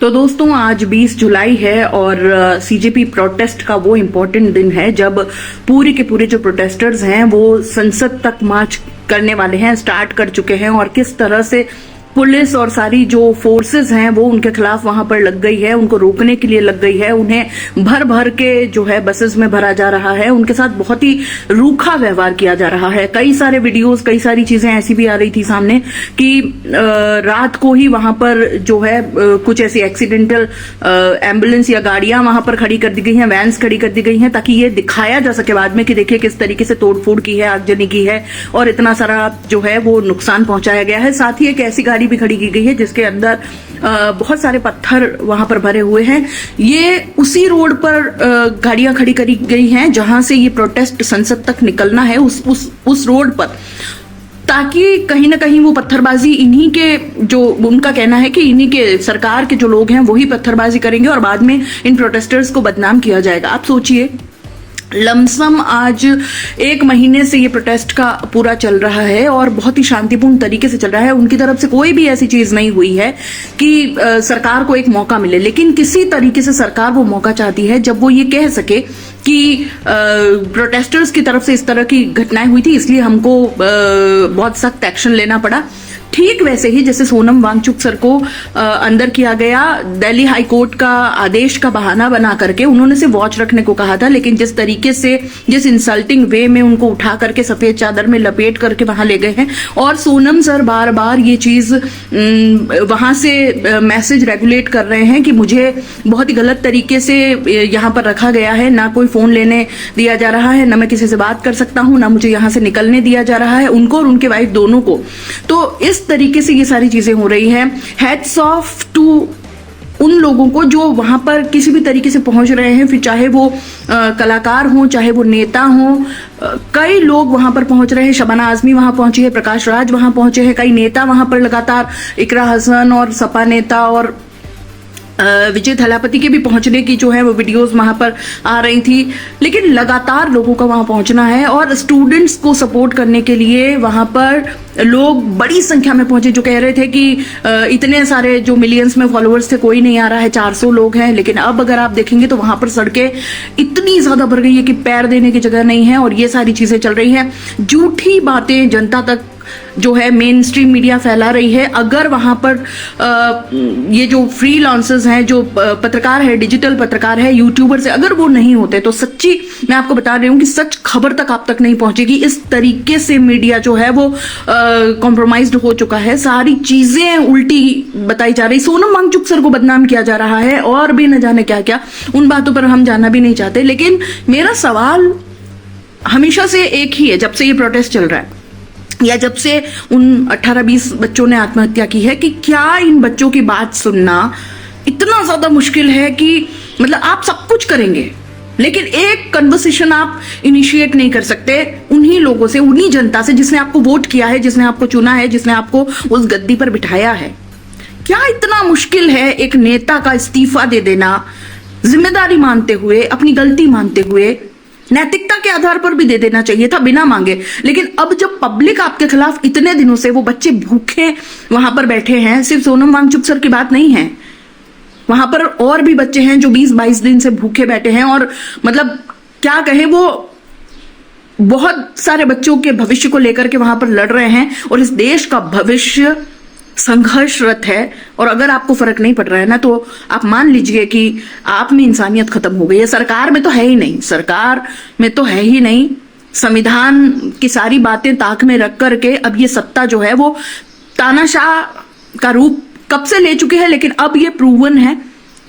तो दोस्तों आज 20 जुलाई है और सीजेपी प्रोटेस्ट का वो इम्पोर्टेंट दिन है जब पूरे के पूरे जो प्रोटेस्टर्स हैं वो संसद तक मार्च करने वाले हैं, स्टार्ट कर चुके हैं और किस तरह से पुलिस और सारी जो फोर्सेस हैं वो उनके खिलाफ वहां पर लग गई है, उनको रोकने के लिए लग गई है। उन्हें भर भर के जो है बसेस में भरा जा रहा है, उनके साथ बहुत ही रूखा व्यवहार किया जा रहा है। कई सारे वीडियोस, कई सारी चीजें ऐसी भी आ रही थी सामने कि रात को ही वहां पर जो है कुछ ऐसी एक्सीडेंटल एम्बुलेंस या गाड़ियां वहां पर खड़ी कर दी गई हैं, वैन्स खड़ी कर दी गई हैं ताकि ये दिखाया जा सके बाद में कि देखिए किस तरीके से तोड़फोड़ की है, आगजनी की है और इतना सारा जो है वो नुकसान पहुंचाया गया है। साथ ही एक ऐसी गाड़ी भी खड़ी की गई है जिसके अंदर बहुत सारे पत्थर वहां पर भरे हुए हैं। ये उसी रोड पर गाड़ियां खड़ी करी गई हैं जहां से ये प्रोटेस्ट संसद तक निकलना है, उस रोड पर, ताकि कहीं ना कहीं वो पत्थरबाजी इन्हीं के, जो उनका कहना है कि इन्हीं के सरकार के जो लोग हैं वही पत्थरबाजी करेंगे और बाद में इन प्रोटेस्टर्स को बदनाम किया जाएगा। आप सोचिए, लमसम आज 1 महीने से ये प्रोटेस्ट का पूरा चल रहा है और बहुत ही शांतिपूर्ण तरीके से चल रहा है। उनकी तरफ से कोई भी ऐसी चीज नहीं हुई है कि सरकार को एक मौका मिले, लेकिन किसी तरीके से सरकार वो मौका चाहती है जब वो ये कह सके कि प्रोटेस्टर्स की तरफ से इस तरह की घटनाएं हुई थी, इसलिए हमको बहुत सख्त एक्शन लेना पड़ा। ठीक वैसे ही जैसे सोनम वांगचुक सर को अंदर किया गया, दिल्ली हाई कोर्ट का आदेश का बहाना बना करके उन्होंने से वॉच रखने को कहा था, लेकिन जिस तरीके से, जिस इंसल्टिंग वे में उनको उठा करके सफेद चादर में लपेट करके वहां ले गए हैं और सोनम सर बार बार ये चीज वहां से मैसेज रेगुलेट कर रहे हैं कि मुझे बहुत ही गलत तरीके से यहाँ पर रखा गया है, ना कोई फोन लेने दिया जा रहा है, ना मैं किसी से बात कर सकता हूँ, ना मुझे यहाँ से निकलने दिया जा रहा है, उनको और उनके वाइफ दोनों को। तो इस तरीके से ये सारी चीजें हो रही हैं। हेड्स ऑफ टू उन लोगों को जो वहां पर किसी भी तरीके से पहुंच रहे हैं, फिर चाहे वो कलाकार हों, चाहे वो नेता हों। कई लोग वहां पर पहुंच रहे हैं, शबाना आजमी वहां पहुंची है, प्रकाश राज वहां पहुंचे हैं, कई नेता वहां पर लगातार, इकरा हसन और सपा नेता और विजय थलापति के भी पहुंचने की जो है वो वीडियोस वहां पर आ रही थी, लेकिन लगातार लोगों का वहां पहुंचना है और स्टूडेंट्स को सपोर्ट करने के लिए वहां पर लोग बड़ी संख्या में पहुंचे। जो कह रहे थे कि इतने सारे जो मिलियंस में फॉलोअर्स थे कोई नहीं आ रहा है, 400 लोग हैं, लेकिन अब अगर आप देखेंगे तो वहां पर सड़कें इतनी ज्यादा भर गई है कि पैर देने की जगह नहीं है और ये सारी चीजें चल रही हैं। झूठी बातें जनता तक जो है मेन स्ट्रीम मीडिया फैला रही है। अगर वहां पर ये जो फ्रीलांसर्स हैं, जो पत्रकार है, डिजिटल पत्रकार है, यूट्यूबर्स है, अगर वो नहीं होते तो सच्ची मैं आपको बता रही हूँ कि सच खबर तक आप तक नहीं पहुंचेगी। इस तरीके से मीडिया जो है वो कॉम्प्रोमाइज्ड हो चुका है, सारी चीजें उल्टी बताई जा रही। सोनम वांगचुक सर को बदनाम किया जा रहा है और भी न जाने क्या क्या, उन बातों पर हम जाना भी नहीं चाहते। लेकिन मेरा सवाल हमेशा से एक ही है, जब से ये प्रोटेस्ट चल रहा है या जब से उन 18-20 बच्चों ने आत्महत्या की है, कि क्या इन बच्चों की बात सुनना इतना ज्यादा मुश्किल है कि मतलब आप सब कुछ करेंगे लेकिन एक कन्वर्सेशन आप इनिशिएट नहीं कर सकते उन्हीं लोगों से, उन्हीं जनता से जिसने आपको वोट किया है, जिसने आपको चुना है, जिसने आपको उस गद्दी पर बिठाया है। क्या इतना मुश्किल है एक नेता का इस्तीफा दे देना, जिम्मेदारी मानते हुए, अपनी गलती मानते हुए, नैतिकता के आधार पर भी दे देना चाहिए था बिना मांगे। लेकिन अब जब पब्लिक आपके खिलाफ इतने दिनों से, वो बच्चे भूखे वहां पर बैठे हैं, सिर्फ सोनम वांगचुक सर की बात नहीं है, वहां पर और भी बच्चे हैं जो 20-22 दिन से भूखे बैठे हैं और मतलब क्या कहें, वो बहुत सारे बच्चों के भविष्य को लेकर के वहां पर लड़ रहे हैं और इस देश का भविष्य संघर्षरत है। और अगर आपको फर्क नहीं पड़ रहा है ना, तो आप मान लीजिए कि आप में इंसानियत खत्म हो गई है। सरकार में तो है ही नहीं, सरकार में तो है ही नहीं। संविधान की सारी बातें ताक में रख करके अब ये सत्ता जो है वो तानाशाह का रूप कब से ले चुके हैं, लेकिन अब ये प्रूवन है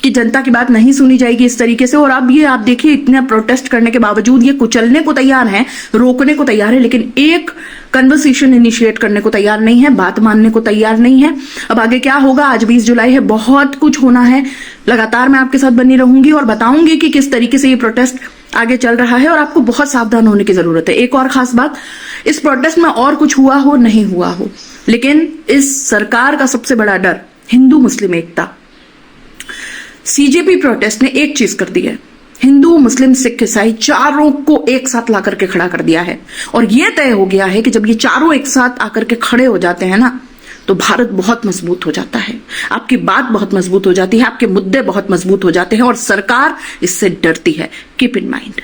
कि जनता की बात नहीं सुनी जाएगी इस तरीके से। और अब ये आप देखिए, इतना प्रोटेस्ट करने के बावजूद ये कुचलने को तैयार हैं, रोकने को तैयार है, लेकिन एक कन्वर्सेशन इनिशिएट करने को तैयार नहीं है, बात मानने को तैयार नहीं है। अब आगे क्या होगा, आज 20 जुलाई है, बहुत कुछ होना है। लगातार मैं आपके साथ बनी रहूंगी और बताऊंगी कि किस तरीके से ये प्रोटेस्ट आगे चल रहा है और आपको बहुत सावधान होने की जरूरत है। एक और खास बात, इस प्रोटेस्ट में और कुछ हुआ हो नहीं हुआ हो, लेकिन इस सरकार का सबसे बड़ा डर हिंदू मुस्लिम एकता। सीजेपी प्रोटेस्ट ने एक चीज कर दी है, हिंदू मुस्लिम सिख ईसाई चारों को एक साथ ला करके खड़ा कर दिया है। और यह तय हो गया है कि जब ये चारों एक साथ आकर के खड़े हो जाते हैं ना, तो भारत बहुत मजबूत हो जाता है, आपकी बात बहुत मजबूत हो जाती है, आपके मुद्दे बहुत मजबूत हो जाते हैं और सरकार इससे डरती है। Keep in mind.